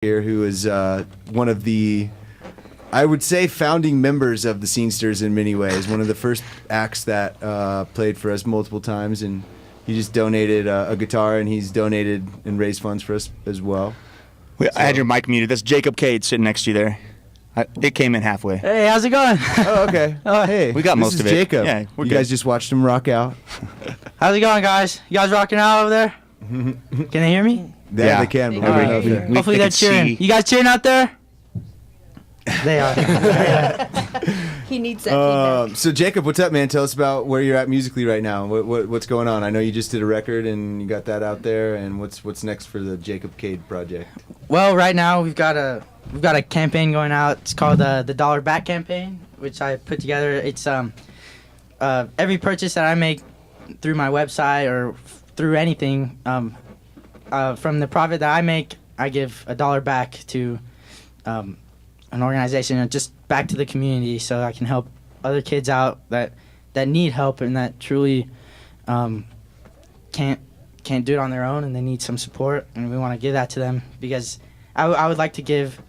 here, who is one of the, I would say, founding members of the Scenesters in many ways. One of the first acts that played for us multiple times, and he just donated a guitar, and he's donated and raised funds for us as well. I had your mic muted. That's Jacob Cade sitting next to you there. It came in halfway. Hey, how's it going? Oh, okay. Oh, Hey, we got this most is of it. Jacob. Yeah, you guys just watched him rock out. How's it going, guys? You guys rocking out over there? Can they hear me? Yeah, they can. But All we right. don't know if Hopefully they they're can cheering. see. You guys cheering out there? They are. He needs that feedback. So Jacob, what's up, man? Tell us about where you're at musically right now. What's going on? I know you just did a record and you got that out there. And what's next for the Jacob Cade project? Well, right now we've got a campaign going out. It's called the $1 Back campaign, which I put together. It's every purchase that I make through my website or through anything, from the profit that I make, I give $1 back to an organization and just back to the community, so I can help other kids out that need help and that truly can't do it on their own, and they need some support, and we want to give that to them because I would like to give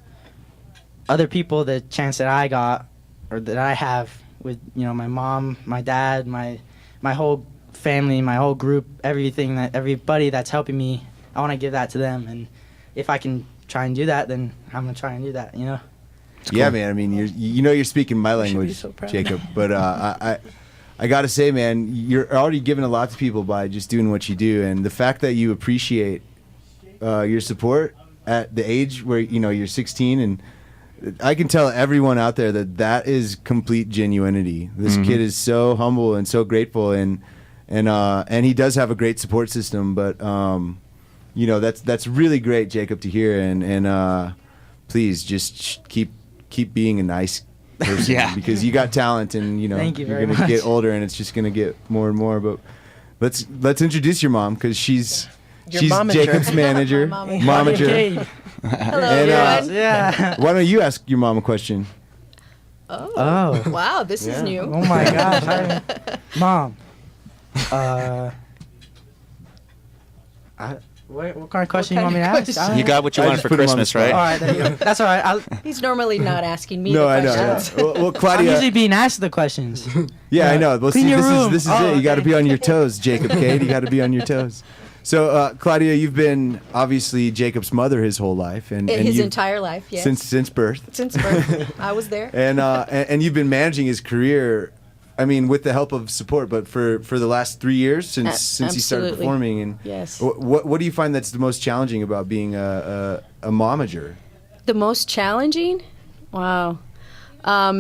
other people the chance that I got or that I have with my mom, my dad, my whole family, my whole group, everybody that's helping me. I want to give that to them, and if I can try and do that, then I'm gonna try and do that. Yeah, man. I mean, you're speaking my language, so proud. Jacob. But I gotta say, man, you're already giving a lot to people by just doing what you do, and the fact that you appreciate your support at the age where you're 16, and I can tell everyone out there that is complete genuinity. This kid is so humble and so grateful, and he does have a great support system. But that's really great, Jacob, to hear. And please just keep being a nice person. Yeah. Because you got talent, and Thank you you're very gonna much. get older, and it's just gonna get more and more. But let's introduce your mom, because she's momager. Jacob's manager, momager. Cade. Hello, and, everyone. Yeah. Why don't you ask your mom a question? Oh. Wow, this is new. Oh my gosh. Mom. What kind of question you want me to ask? question? You got what you I wanted just for put him on the Christmas, spot. All right? right, there you go. That's all right. He's normally not asking me No, the I know. questions. Yeah. Well, I'm Claudia. usually being asked the questions. Yeah, I know. Well, Clean see, your this room. is Oh, it. You got to okay. be on your toes, Jacob Cade. You got to be on your toes. So, Claudia, you've been obviously Jacob's mother his whole life, and His you've- entire life, yes. since birth, Since birth, I was there. and you've been managing his career. I mean, with the help of support, but for the last 3 years since he started Absolutely. performing. And Yes. what do you find that's the most challenging about being a momager? The most challenging? Wow.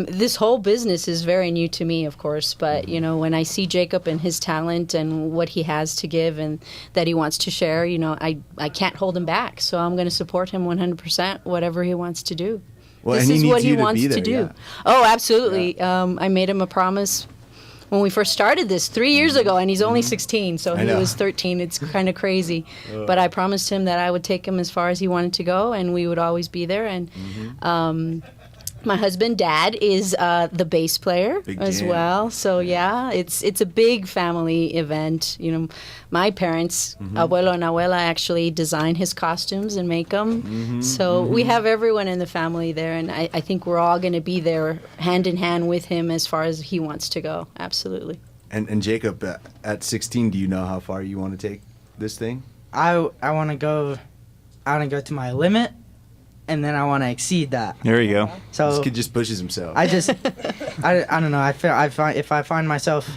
This whole business is very new to me, of course, but when I see Jacob and his talent and what he has to give and that he wants to share, I can't hold him back. So I'm going to support him 100%, whatever he wants to do. Well, This and he is needs what he you to wants be to there, do. yeah. Oh, absolutely. I made him a promise when we first started this 3 years ago, and he's only 16, so I he know. was 13. It's kind of crazy. But I promised him that I would take him as far as he wanted to go, and we would always be there. And my husband, Dad, is the bass player Big as jam. well. So yeah, it's a big family event. My parents, abuelo and abuela, actually design his costumes and make them. So we have everyone in the family there, and I think we're all going to be there hand in hand with him as far as he wants to go. Absolutely. And Jacob, at 16, do you know how far you want to take this thing? I want to go to my limit, and then I want to exceed that. There you go. This So kid just pushes himself. I don't know. If I find myself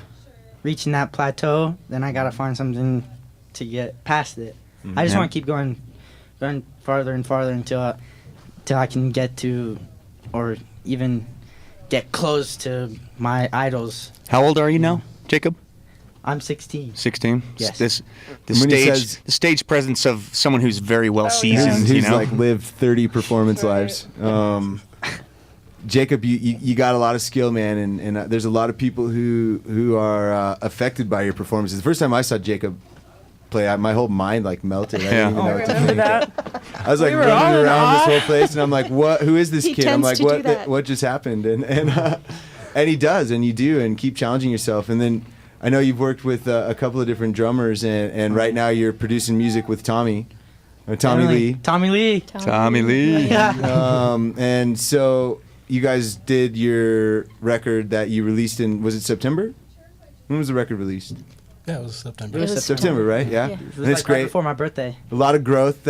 reaching that plateau, then I gotta find something to get past it. I just Yeah. want to keep going farther and farther until I can get to, or even get close to my idols. How old are you now, Jacob? I'm 16. 16. Yes. The When he stage, says- the stage presence of someone who's very well seasoned. Who's like lived 30 performance lives. Jacob, you got a lot of skill, man, and there's a lot of people who are affected by your performances. The first time I saw Jacob play, my whole mind like melted. I didn't even know what to think. I was like We were all running in around awe. this whole place, and I'm like, "What? Who is this He kid?" I'm tends like, to do "What? that. What just happened?" And he does, and you do, and keep challenging yourself. And then I know you've worked with a couple of different drummers, and right now you're producing music with Tommy. Tommy Lee. Tommy Lee. Tommy Lee. Yeah. And so you guys did your record that you released in, was it September? When was the record released? Yeah, it was September. It was September, right? Yeah. Yeah. It was And it's like right great. before my birthday. A lot of growth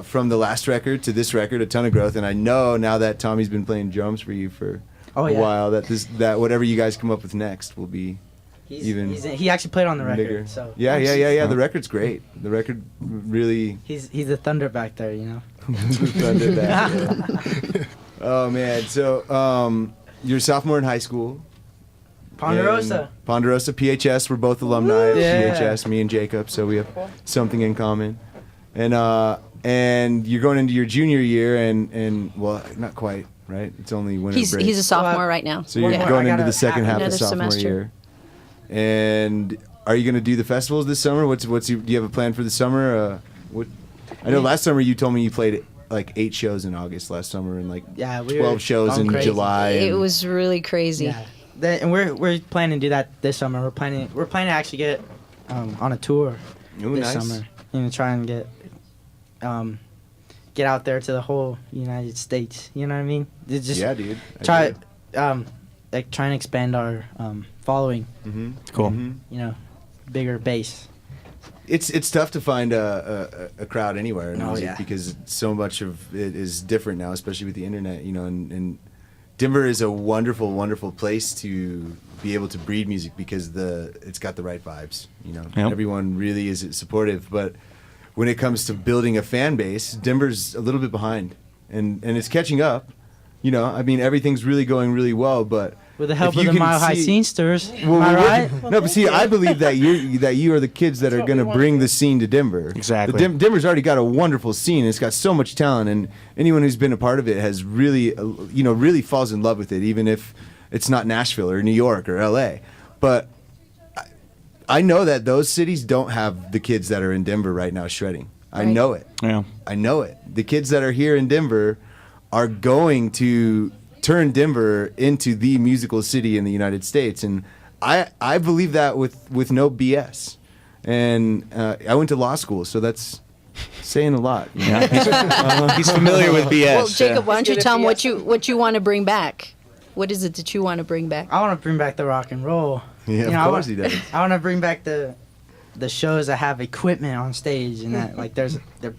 from the last record to this record, a ton of growth. And I know now that Tommy's been playing drums for you for a while, that whatever you guys come up with next will be He actually played on the record. bigger. So Yeah. The record's great. The record really. He's the thunder back there, you know. Thunder back, yeah. Oh man, so you're a sophomore in high school. Ponderosa. And Ponderosa, PHS. We're both alumni of Yeah. PHS. Me and Jacob, so we have something in common. And you're going into your junior year, and well, not quite, right? It's only winter break. He's a sophomore right now. So you're Yeah. going I into got the second half of another sophomore semester. year. And are you going to do the festivals this summer? Do you have a plan for the summer? I know last summer you told me you played like 8 shows in August last summer, and like Yeah, we were 12 shows going in crazy. July. It and- was really crazy. Yeah. And we're planning to do that this summer. We're planning to actually get on a tour Ooh, this nice. summer. You know, try and get out there to the whole United States. You know what I mean? It's just Yeah, dude. I try do. like try and expand our following. Cool. You know, bigger base. It's tough to find a crowd anywhere in Oh, music yeah. because so much of it is different now, especially with the internet. You know, and Denver is a wonderful, wonderful place to be able to breed music because it's got the right vibes. You know, Yep. everyone really is supportive, but when it comes to building a fan base, Denver's a little bit behind, and it's catching up. You know, I mean, everything's really going really well, but With the help if of you the can Mile High see- Scenesters. Well, Am I we're right? working- No, but see, I believe that you are the kids that are going to bring the scene to Denver. Exactly. Denver's already got a wonderful scene. It's got so much talent, and anyone who's been a part of it has really, really falls in love with it, even if it's not Nashville or New York or L.A. But I know that those cities don't have the kids that are in Denver right now shredding. I Right. know it. Yeah. I know it. The kids that are here in Denver are going to turn Denver into the musical city in the United States, and I believe that with no BS. And I went to law school, so that's saying a lot. You know? Yeah. He's familiar with BS. Well, Jacob, why don't you Get a tell him BS. what you want to bring back? What is it that you want to bring back? I want to bring back the rock and roll. Yeah, You of know, course he does. I want to bring back the shows that have equipment on stage and that like they're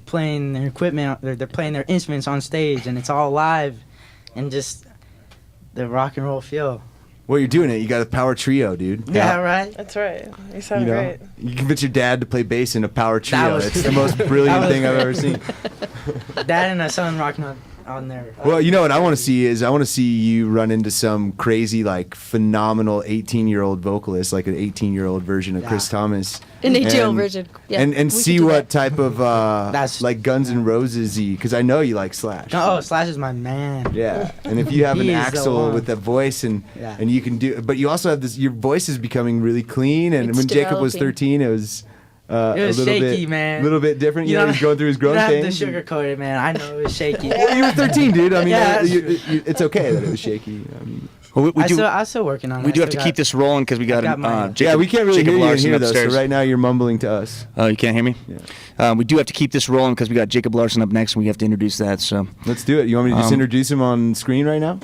playing their equipment, they're playing their instruments on stage and it's all live, and just the rock and roll feel. Well, you're doing it. You got a power trio, dude. Yeah, right. That's right. You You sound know, great. you convince your dad to play bass in a power trio. was- It's the most brilliant that was thing I've ever seen. Dad and a son rocking on there. Well, you know what I want to see is I want to see you run into some crazy, like, phenomenal 18-year-old vocalist, like an 18-year-old version of Chris Yeah. Thomas. An 18-year-old And- version. Yeah, and we could see do what that. type of, That's- like, Guns N' Roses-y, because I know you like Slash. Oh, Slash is my man. Yeah, and if you have an He is the Axl one. with that voice and Yeah. and you can do, but you also have this. Your voice is becoming really clean. And It's when Jacob was developing. 13, it was It was a little shaky, bit, man. little bit different. You know, don't- he's going through his you growth don't have things. to sugarcoat it, man. I know it was shaky. Well, you were 13, dude. I mean, Yeah, that's it's okay that it was shaky. I mean, Well, we do. I'm still working on it. We do I have to still keep this rolling because we got, got my- Jacob, yeah, we can't really Jacob hear you in Larson here though. upstairs. So right now you're mumbling to us. Oh, you can't hear me? Yeah. We do have to keep this rolling because we got Jacob Larson up next, and we have to introduce that. So, Let's do it. You want me to just introduce him on screen right now?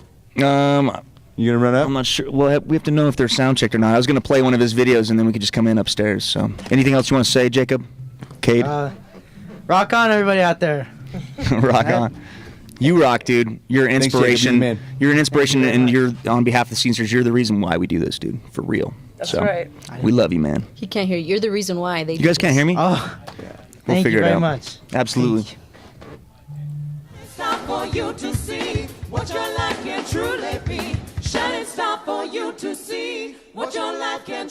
You gonna run up? I'm not sure. Well, we have to know if they're sound checked or not. I was going to play one of his videos, and then we could just come in upstairs. So, anything else you want to say, Jacob? Cade? Rock on, everybody out there. Rock on. You rock, dude. You're an Thanks, Jacob. You're the inspiration. man. You're an inspiration, and you're on behalf of the Scenesters. You're the reason why we do this, dude. For real. That's so, right. We love you, man. He can't hear you. You're the reason why they. You guys can't hear me? Oh, We'll thank figure you it very out. much. Absolutely. Thank you. Star for you to see what your life can truly be. Shining star for you to see what your life can